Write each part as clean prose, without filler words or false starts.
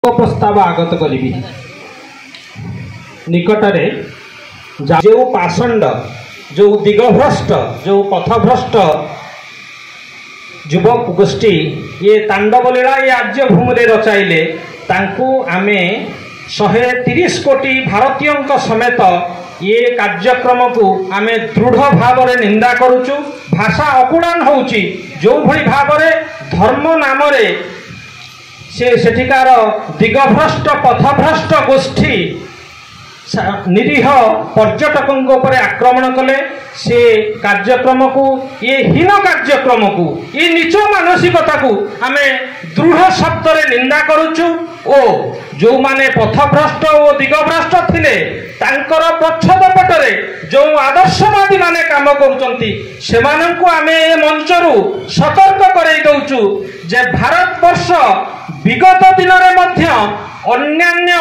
प्रस्ताव आगत करी निकटरे जो पाषंड जो दिगभ्रष्ट जो पथभ्रष्ट युवक गोष्ठी ये तांडव लीला ये आज्य भूमि रचाइले तांकु आमे 130 कोटी भारतीय समेत ये कार्यक्रम को आमे दृढ़ भाव में निंदा करुचु। भाषा अकुड़ान होउची जो भली भाव धर्म नाम से सेठिकार दिगभ्रष्ट पथभ्रष्ट गोष्ठी निरीह पर्यटकों पर आक्रमण कले से कार्यक्रम को ये हीन कार्यक्रम को ये नीच मानसिकता को आमे दृढ़ शब्द रे निंदा करुचु। ओ जो माने पथभ्रष्ट और दिगभ्रष्ट थिले तांकर प्रच्छद पटरे जो आदर्शवादी माने काम करुचंती सेमानंकु आमे ए मंचरु सतर्क करई दउचु जे भारत वर्ष विगत दिन रे मध्य अन्यान्य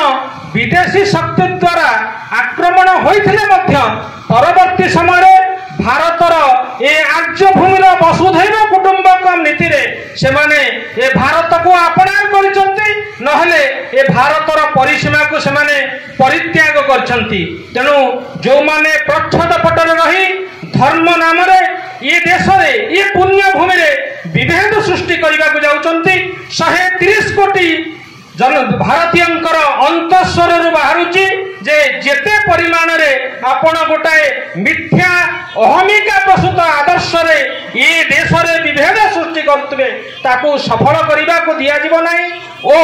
विदेशी शक्ति द्वारा आक्रमण होइथिले मध्य परवर्ती समय भारतर ए आज्य भूमिर वसुधैव कुटुंबकम नीति रे सेमाने ए भारत को अपना करिसंती नहले ए भारतर परिसीमा को सेमाने परित्याग करछंती। तेणु जो माने प्रच्छद पटरे रही धर्म नाम रे ये देश रे ये पुण्य भूमि रे विभेद सृष्टि करबा को जाउचंती 130 कोटी जन भारतीय अंतस्वर बाहरुची जे जेते परिमाण रे आपण गोटाए मिथ्या अहमिका प्रसूत आदर्श रे ये देश रे विभेद सृष्टि करतबे ताकू सफल करबा को दिया जीव नाही ओ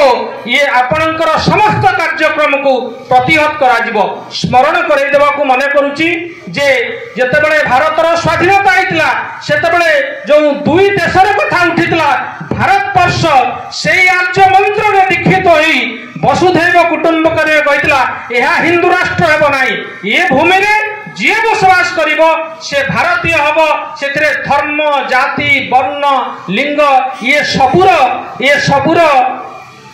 ये आपणकर समस्त कार्यक्रम को प्रतिहत करा जीव। स्मरण करई देबा को मने करूची जे जेतेबेले भारतर स्वाधीनता आइतला सेतेबेले जो दुई देशर कथा उठितला भारत वर्ष से आर्य मंत्र रे दीक्षित होई वसुधैव कुटुंबक रे कहितला एहा हिंदू राष्ट्र हेबो नाही ये भूमि रे जे बसवास करिवो से भारतीय हबो सेतरे धर्म जाति वर्ण लिंग ये सबुर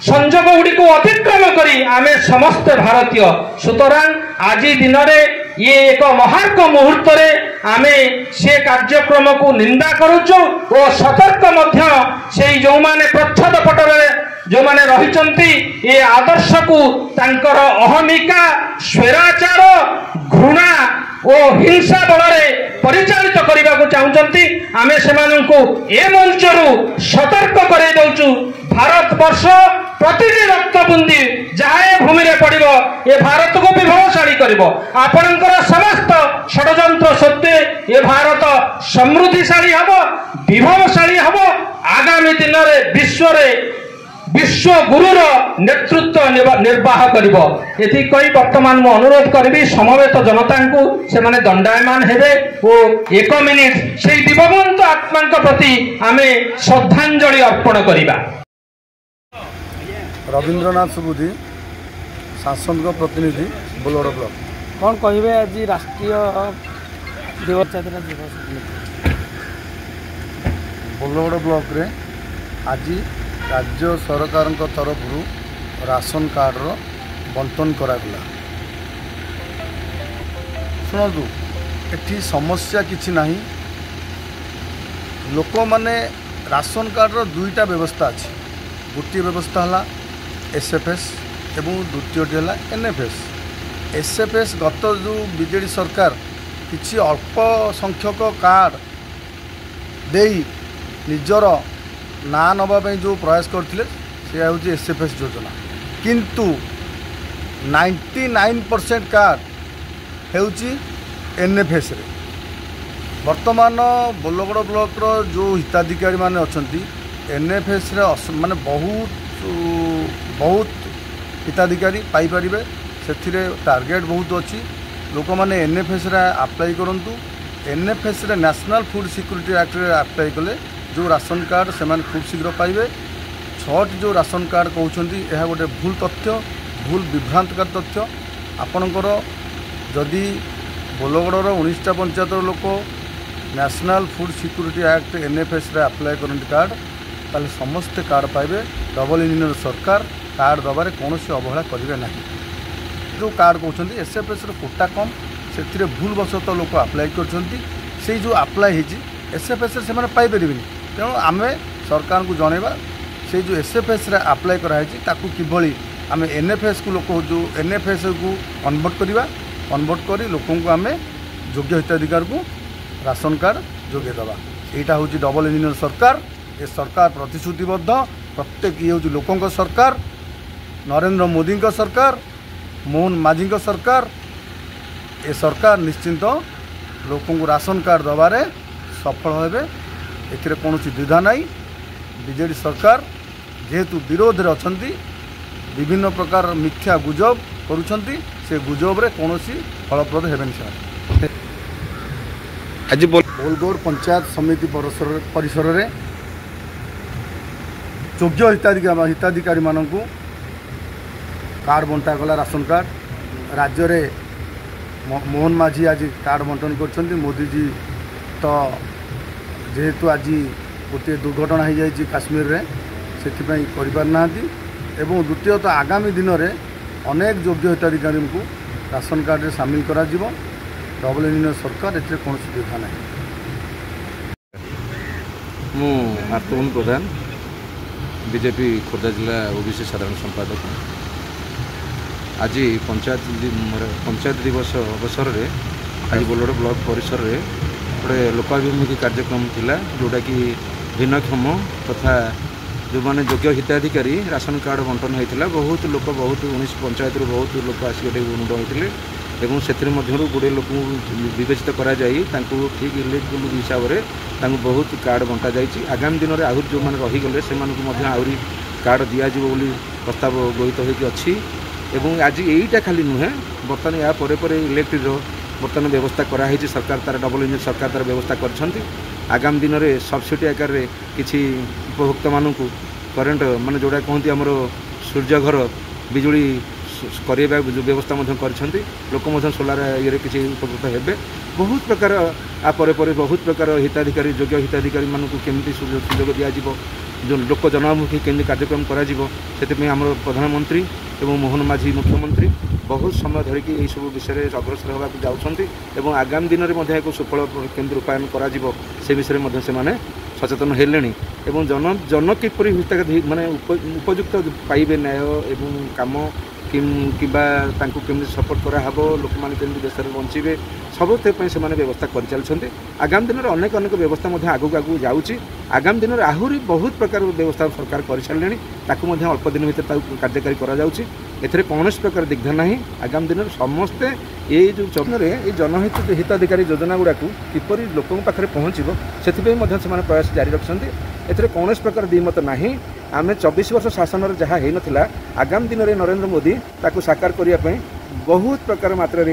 संजोग गुड़ी को अतिक्रम करी आमे समस्त भारतीय सुतरां आज दिन में ये एक महार्क मुहूर्त रे आमे से कार्यक्रम को निंदा करुचु और सतर्क मध्य से जो माने प्रच्छद पटरे जो माने रहिचंती ये आदर्श को तांकर अहमिका स्वेराचार घृणा और हिंसा बल परिचालित करने को चाहते आमे सेमानंकु ए मंचरु सतर्क करे दउचु। भारत वर्ष प्रतिटी रक्त बुंदी जहाँ भूमि रे पड़िबो ये भारत को विभवशाली करिवो आपणकर समस्त षडयंत्र सत्वे ये भारत समृद्धिशाली हबो विभवशाली हबो आगामी दिन में विश्व गुरुर नेतृत्व निर्वाह करिवो। एथि कई वर्तमान मु अनुरोध करी समवेत जनता को से माने दंडायमान हेबे और 1 मिनिट से दिवंगत आत्मा प्रति आमे श्रद्धांजलि अर्पण करिबा। रवींद्रनाथ सुबुद्धि सांसद प्रतिनिधि बोलगड़ ब्लॉक कौन कहे आज राष्ट्रीय दिवस बोलगड़ ब्लॉक रे आज राज्य सरकार तरफ राशन कार्ड रो बंटन करागला। शुणु एठी समस्या किछि नाही लोक माने राशन कार्ड रो दुईटा व्यवस्था अछि गोटे व्यवस्था हला एसएफएस एवं द्वितीयटी हला एनएफएस। एसएफएस गत जो बीजेडी सरकार किछि अल्प संख्यक कार्ड देई निजर ना नवाई जो प्रयास करते से हूँ एसएफएस योजना किंतु 99% कार्ड होउची एनएफएस रे। वर्तमान बोलगड़ ब्लॉक रो जो हिताधिकारी माने अछंती एनएफएस रे माने बहुत हिताधिकारी पाई परिबे सेथिरे टार्गेट बहुत अच्छी लोक मैंने एनएफएस रे अप्लाई करंतु। एनएफएस रे नेशनल फूड सिक्योरिटी एक्ट रे अप्लाई कले जो राशन कार्ड से खूब शीघ्र पाइबे। 6टी जो राशन कार्ड कहते यह गोटे भूल तथ्य भूल विभ्रांतकार तथ्य आपणकर जदि बोलगड़ 19टा पंचायत लोक national food security act NFS रे अप्लाई करते कार्ड ताले समस्ते कार्ड पाइबे। डबल इंजिन सरकार कार्ड दबार कौन अवहेला करेंगे ना। जो कार्ड कहते एसएफएस कोटा कम से भूल वशतः लोक अप्लाई कर जो अप्लाई होती एसएफएस से पाइपर तेणु आम सरकार को जनइबा से जो एसएफएस रे अप्लाई कराई ताकू किभली आम एनएफएस को लोक जो एनएफएस को कन्वर्ट करवा कन्वर्ट कर लोक आम योग्य हिताधिकार को राशन कार्ड जोगे देवा यहाँ हूँ डबल इंजिनियर सरकार। ये सरकार प्रतिश्रुतिबद्ध प्रत्येक ये हूँ लोकों सरकार नरेंद्र मोदी सरकार मोहन माझी सरकार। ये सरकार निश्चिंत लोकों को राशन कार्ड दबारे सफल होबे एथिरे कौन द्विधा नहीं। बीजेडी सरकार जेहेतु विरोध रे अछंती विभिन्न प्रकार मिथ्या गुजब करुछंती से गुजब रे कौन फलप्रद हेबेन से आज बोलगौर पंचायत समिति परिसर रे योग्य हिताधिकारी मानक कार्ड बंटा गला राशन कार्ड राज्य रे मोहन माझी आज कार्ड बंटन कर मोदी जी तो जेहेतु आज गोटे दुर्घटना हो जाए काश्मीर रे से करना एवं द्वितीयतः आगामी दिन में अनेक योग्य हिताधिकारी को राशन कार्ड रे सामिल करा जिवो। डबल इंजिनियर सरकार एथिरे कौन सुविधा ना। मु आर्तवन प्रधान बीजेपी खोर्धा जिला ओबीसी साधारण संपादक। आज पंचायत दिवस अवसर में आज बोलगड़ ब्लॉक परिसर में गोटे लोकाभिमुखी कार्यक्रम थिला जोटा कि भिन्नक्षम तथा जो माने योग्य हिताधिकारी राशन कार्ड बंटन होता बहुत लोक बहुत 19 पंचायत बहुत लोक आसिक मुंड होते एवं से गोटे लोक विवेचित करा ठीक इलिजिबल हिसाब से बहुत कार्ड बंटा जाइए। आगामी दिन में आहरी जो मैंने रहीगले से आहरी कार्ड दिज्व प्रस्ताव गृहीत होती एवं आज यहीटा खाली नुहे बर्तमान या इलेक्ट्रिक बर्तमान व्यवस्था कराई सरकार तार डबल इंजिन सरकार तार व्यवस्था कर आगामी दिन में सब्सिडी आकार किसी उपभोक्ता मानू करेन्ट माने जोड़ा कहती आमर सूर्यघर बिजुली करवा व्यवस्था लोक सोलार ये किसी उपकृत हेबे बहुत प्रकार आपर बहुत प्रकार हिताधिकारी योग्य हिताधिकारी मानक केमती सुजोग दिज्व जो लोक जनमुखी केमती कार्यक्रम कर प्रधानमंत्री एवं मोहन माझी मुख्यमंत्री बहुत समय धरिकी यही सब विषय अग्रसर होगा जाऊँगी और आगामी दिन में एक सुफल केमती रूपायन कर विषय से सचेतन हेले जन किपर माने उपयुक्त पाइबे न्याय एवं काम कि सपोर्ट कराहब लोक मैंने देश में बचे सबुपी से व्यवस्था कर चलते। आगामी दिन में अनेक अनेक व्यवस्था आगू आगू जाऊँगी। आगामी दिन में आहरी बहुत प्रकार व्यवस्था सरकार कर सारे अल्प दिन भर कार्यकारी कर कौन प्रकार दिग्धा ना। आगामी दिन में समस्ते ये जो जनहित हिताधिकारी योजना गुड़ा किपर लोकों पाखे पहुँचो से प्रयास जारी रखते कौन प्रकार दिमत ना। आम 24 वर्ष शासन जहाँ होता आगामी दिन में नरेंद्र मोदी ताकू साकार करने बहुत प्रकार मात्रा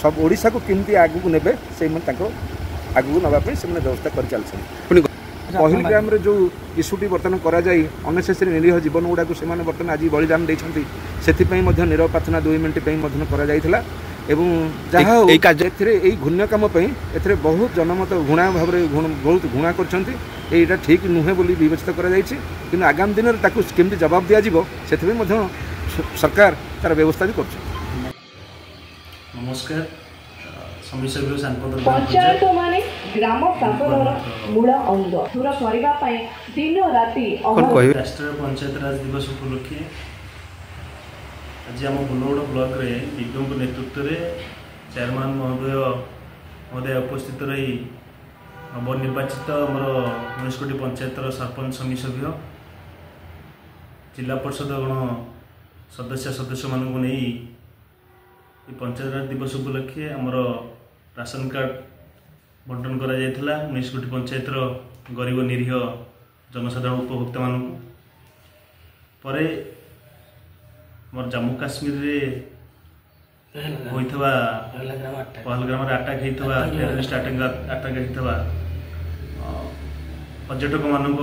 सब ओडिशा को केमती आगू ने आगू नापी से व्यवस्था कर चलते। पहल ग्राम जो इश्यूटी बर्तमान कराई अनेसेसरी निरीह जीवन गुड़ा से बर्तमान आज बलिदान देती से नीरव प्रार्थना 2 मिनिट कर जहाँ घूण्य कम बहुत जनमत घृणा भाव बहुत घृणा कर ठीक नुहे बोली विवेचित कर आगामी दिन में केमती जवाब दिज्व से सरकार तार व्यवस्था भी कर। नमस्कार पंचायत माने ग्राम शासन मूल अंग दूर करने दिन राति राष्ट्रीय पंचायत राज दिवस उपलक्षे आज आम बोलगड़ ब्लॉक रे विज्ञ नेतृत्व में चेयरमैन महोदय उपस्थित रही नवनिर्वाचित आमर 19 कोटी पंचायत सरपंच समिति सभ्य जिला परिषद गण सदस्य मानक नहीं पंचायत राज दिवस उपलक्षे आमर राशन कार्ड बंटन करा 19 कोटी पंचायत गरीब निरीह जनसाधारण उपभोक्ता मानक परे मोर जम्मू काश्मीर रे होइथवा पहलग्राम अटैक होइथवा टेररिस्ट अटैक होइथवा पर्यटक मानक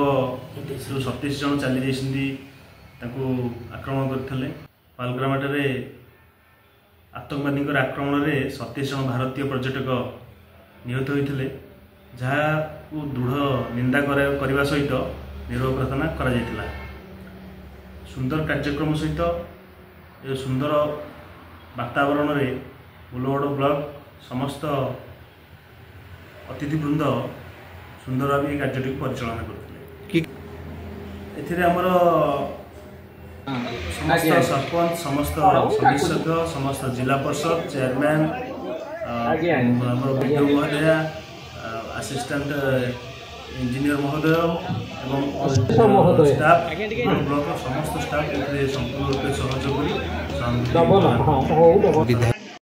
जो 37 जन चली जाइछन्ती ताकू आक्रमण करथिले। पहलग्राम रे आतंकवादी आक्रमण में 37 जन भारतीय पर्यटक निहत होते जहाँ दृढ़ निंदा करने सहित नीरव प्रार्थना करा सुंदर कार्यक्रम सहित ये सुंदर वातावरण में बोलगड़ ब्लॉक समस्त अतिथिवृंद सुंदर भाव कार्यटी परिचालन करते। आमर समस्त सरपंच समस्त सदस्य समस्त जिला परिषद चेयरमैन महोदय असिस्टेंट इंजीनियर महोदय एवं स्टाफ ब्लॉक समस्त स्टाफ संपूर्ण रूप सहयोग कर